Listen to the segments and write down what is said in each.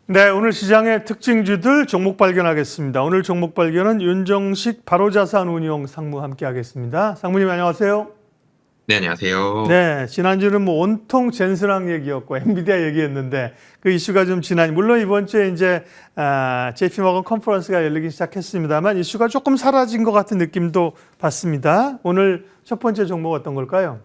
네, 오늘 시장의 특징주들 종목 발견하겠습니다. 오늘 종목 발견은 윤정식 바로자산운용 상무 함께 하겠습니다. 상무님 안녕하세요. 네, 안녕하세요. 네, 지난주는 온통 젠스랑 얘기였고 엔비디아 얘기했는데 그 이슈가 좀 지나니 물론 이번 주에 이제 JP모건 컨퍼런스가 열리기 시작했습니다만 이슈가 조금 사라진 것 같은 느낌도 받습니다. 오늘 첫 번째 종목 어떤 걸까요?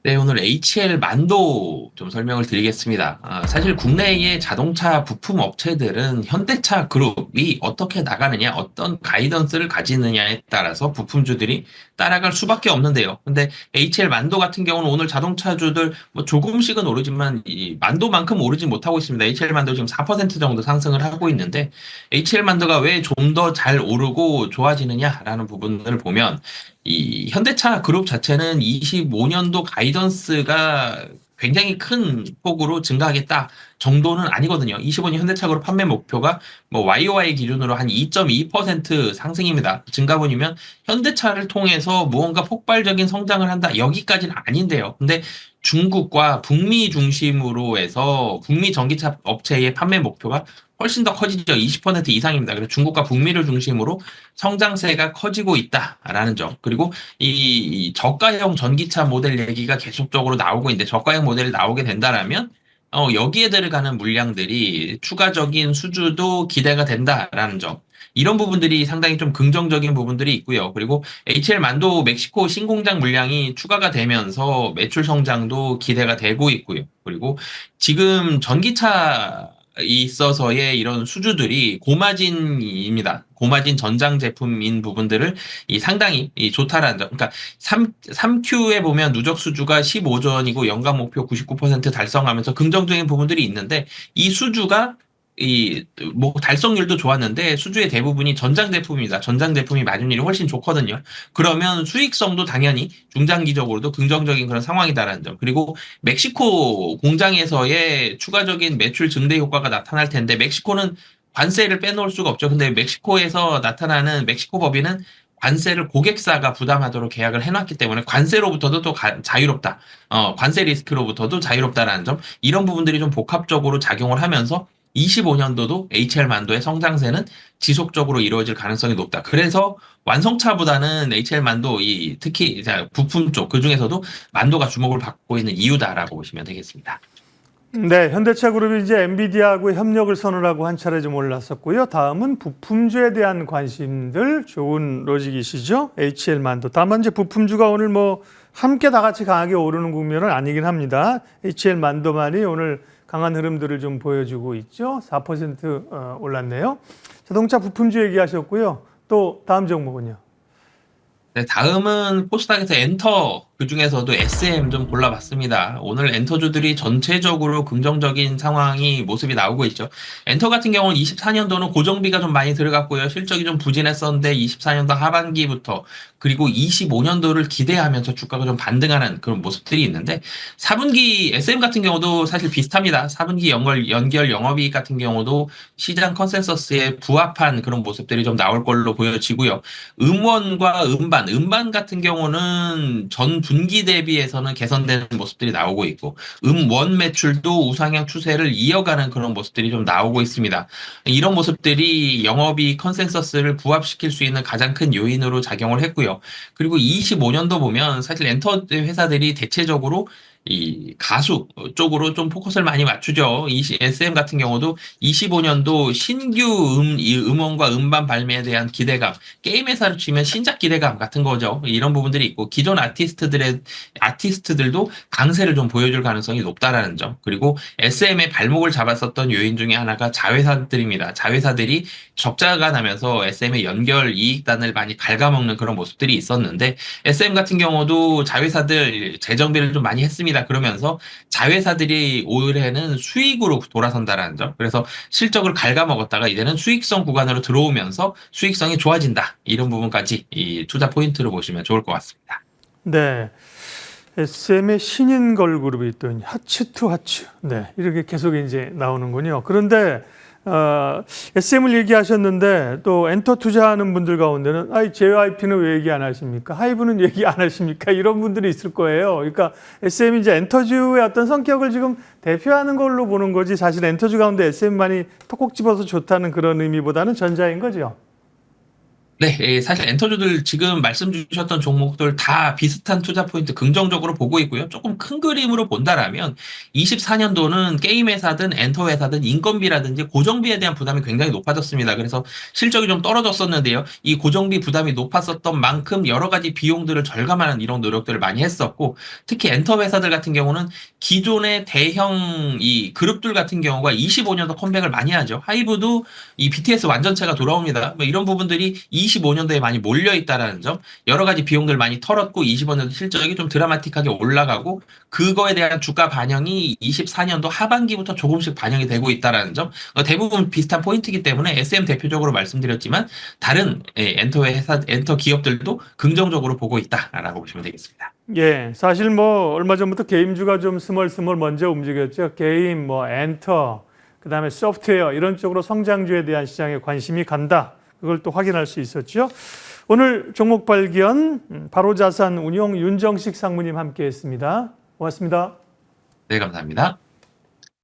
네, 오늘 HL 만도 좀 설명을 드리겠습니다. 사실 국내의 자동차 부품 업체들은 현대차 그룹이 어떻게 나가느냐, 어떤 가이던스를 가지느냐에 따라서 부품주들이 따라갈 수밖에 없는데요. 근데 HL 만도 같은 경우는 오늘 자동차주들 뭐 조금씩은 오르지만 이 만도만큼 오르지 못하고 있습니다. HL 만도 지금 4% 정도 상승을 하고 있는데 HL 만도가 왜 좀 더 잘 오르고 좋아지느냐라는 부분을 보면 이 현대차 그룹 자체는 25년도 가이던스가 굉장히 큰 폭으로 증가하겠다 정도는 아니거든요. 25년 현대차 그룹 판매 목표가 뭐 YOY 기준으로 한 2.2% 상승입니다. 증가분이면 현대차를 통해서 무언가 폭발적인 성장을 한다. 여기까지는 아닌데요. 근데 중국과 북미 중심으로 해서 북미 전기차 업체의 판매 목표가 훨씬 더 커지죠. 20% 이상입니다. 그래서 중국과 북미를 중심으로 성장세가 커지고 있다라는 점. 그리고 이 저가형 전기차 모델 얘기가 계속적으로 나오고 있는데 저가형 모델이 나오게 된다라면 여기에 들어가는 물량들이 추가적인 수주도 기대가 된다라는 점. 이런 부분들이 상당히 좀 긍정적인 부분들이 있고요. 그리고 HL 만도 멕시코 신공장 물량이 추가가 되면서 매출 성장도 기대가 되고 있고요. 그리고 지금 전기차 있어서의 이런 수주들이 고마진입니다. 고마진 전장 제품인 부분들을 상당히 좋다라는 점. 그러니까 3Q에 보면 누적 수주가 15조 원이고 연간 목표 99% 달성하면서 긍정적인 부분들이 있는데 이 수주가 뭐 달성률도 좋았는데 수주의 대부분이 전장 제품입니다. 전장 제품이 마진율이 훨씬 좋거든요. 그러면 수익성도 당연히 중장기적으로도 긍정적인 그런 상황이다라는 점. 그리고 멕시코 공장에서의 추가적인 매출 증대 효과가 나타날 텐데 멕시코는 관세를 빼놓을 수가 없죠. 근데 멕시코에서 나타나는 멕시코 법인은 관세를 고객사가 부담하도록 계약을 해놨기 때문에 관세로부터도 또 자유롭다. 관세 리스크로부터도 자유롭다라는 점. 이런 부분들이 좀 복합적으로 작용을 하면서 25년도도 HL 만도의 성장세는 지속적으로 이루어질 가능성이 높다. 그래서 완성차보다는 HL 만도 특히 부품 쪽 그중에서도 만도가 주목을 받고 있는 이유다라고 보시면 되겠습니다. 네, 현대차 그룹이 이제 엔비디아하고 협력을 선언하고 한 차례 좀 올랐었고요. 다음은 부품주에 대한 관심들 좋은 로직이시죠? HL 만도. 다만 이제 부품주가 오늘 뭐 함께 다 같이 강하게 오르는 국면은 아니긴 합니다. HL 만도만이 오늘 강한 흐름들을 좀 보여주고 있죠. 4% 올랐네요. 자동차 부품주 얘기하셨고요. 또 다음 종목은요. 네, 다음은 코스닥에서 엔터, 그중에서도 SM 좀 골라봤습니다. 오늘 엔터주들이 전체적으로 긍정적인 상황이 모습이 나오고 있죠. 엔터 같은 경우는 24년도는 고정비가 좀 많이 들어갔고요. 실적이 좀 부진했었는데 24년도 하반기부터 그리고 25년도를 기대하면서 주가가 좀 반등하는 그런 모습들이 있는데 4분기 SM 같은 경우도 사실 비슷합니다. 4분기 연결 영업이익 같은 경우도 시장 컨센서스에 부합한 그런 모습들이 좀 나올 걸로 보여지고요. 음원과 음반 같은 경우는 전 분기 대비해서는 개선되는 모습들이 나오고 있고, 음원 매출도 우상향 추세를 이어가는 그런 모습들이 좀 나오고 있습니다. 이런 모습들이 영업이익 컨센서스를 부합시킬 수 있는 가장 큰 요인으로 작용을 했고요. 그리고 25년도 보면 사실 엔터 회사들이 대체적으로 이 가수 쪽으로 좀 포커스를 많이 맞추죠. SM 같은 경우도 25년도 신규 이 음원과 음반 발매에 대한 기대감, 게임 회사로 치면 신작 기대감 같은 거죠. 이런 부분들이 있고 기존 아티스트들도 강세를 좀 보여줄 가능성이 높다라는 점. 그리고 SM의 발목을 잡았었던 요인 중에 하나가 자회사들입니다. 자회사들이 적자가 나면서 SM의 연결 이익단을 많이 갉아먹는 그런 모습들이 있었는데 SM 같은 경우도 자회사들 재정비를 좀 많이 했습니다. 그러면서 자회사들이 올해는 수익으로 돌아선다라는 점. 그래서 실적을 갉아먹었다가 이제는 수익성 구간으로 들어오면서 수익성이 좋아진다. 이런 부분까지 이 투자 포인트로 보시면 좋을 것 같습니다. 네. SM의 신인 걸그룹이 또 하츠 투 하츠. 네. 이렇게 계속 이제 나오는군요. 그런데 SM을 얘기하셨는데 또 엔터 투자하는 분들 가운데는 JYP는 왜 얘기 안 하십니까? 하이브는 얘기 안 하십니까? 이런 분들이 있을 거예요. 그러니까 SM이 이제 엔터주의 어떤 성격을 지금 대표하는 걸로 보는 거지 사실 엔터주 가운데 SM만이 톡콕 집어서 좋다는 그런 의미보다는 전자인 거죠. 네, 사실 엔터주들 지금 말씀 주셨던 종목들 다 비슷한 투자 포인트 긍정적으로 보고 있고요. 조금 큰 그림으로 본다라면 24년도는 게임 회사든 엔터 회사든 인건비라든지 고정비에 대한 부담이 굉장히 높아졌습니다. 그래서 실적이 좀 떨어졌었는데요. 이 고정비 부담이 높았었던 만큼 여러 가지 비용들을 절감하는 이런 노력들을 많이 했었고, 특히 엔터 회사들 같은 경우는 기존의 대형 이 그룹들 같은 경우가 25년도 컴백을 많이 하죠. 하이브도 이 BTS 완전체가 돌아옵니다. 뭐 이런 부분들이 25년도에 많이 몰려 있다라는 점, 여러 가지 비용들 많이 털었고 25년도 실적이 좀 드라마틱하게 올라가고 그거에 대한 주가 반영이 24년도 하반기부터 조금씩 반영이 되고 있다라는 점, 대부분 비슷한 포인트이기 때문에 SM 대표적으로 말씀드렸지만 다른 엔터 회사, 엔터 기업들도 긍정적으로 보고 있다라고 보시면 되겠습니다. 예, 사실 뭐 얼마 전부터 게임주가 좀 스멀스멀 먼저 움직였죠. 게임, 뭐 엔터, 그다음에 소프트웨어 이런 쪽으로 성장주에 대한 시장에 관심이 간다. 그걸 또 확인할 수 있었죠. 오늘 종목 발견 바로자산 운용 윤정식 상무님 함께했습니다. 고맙습니다. 네, 감사합니다.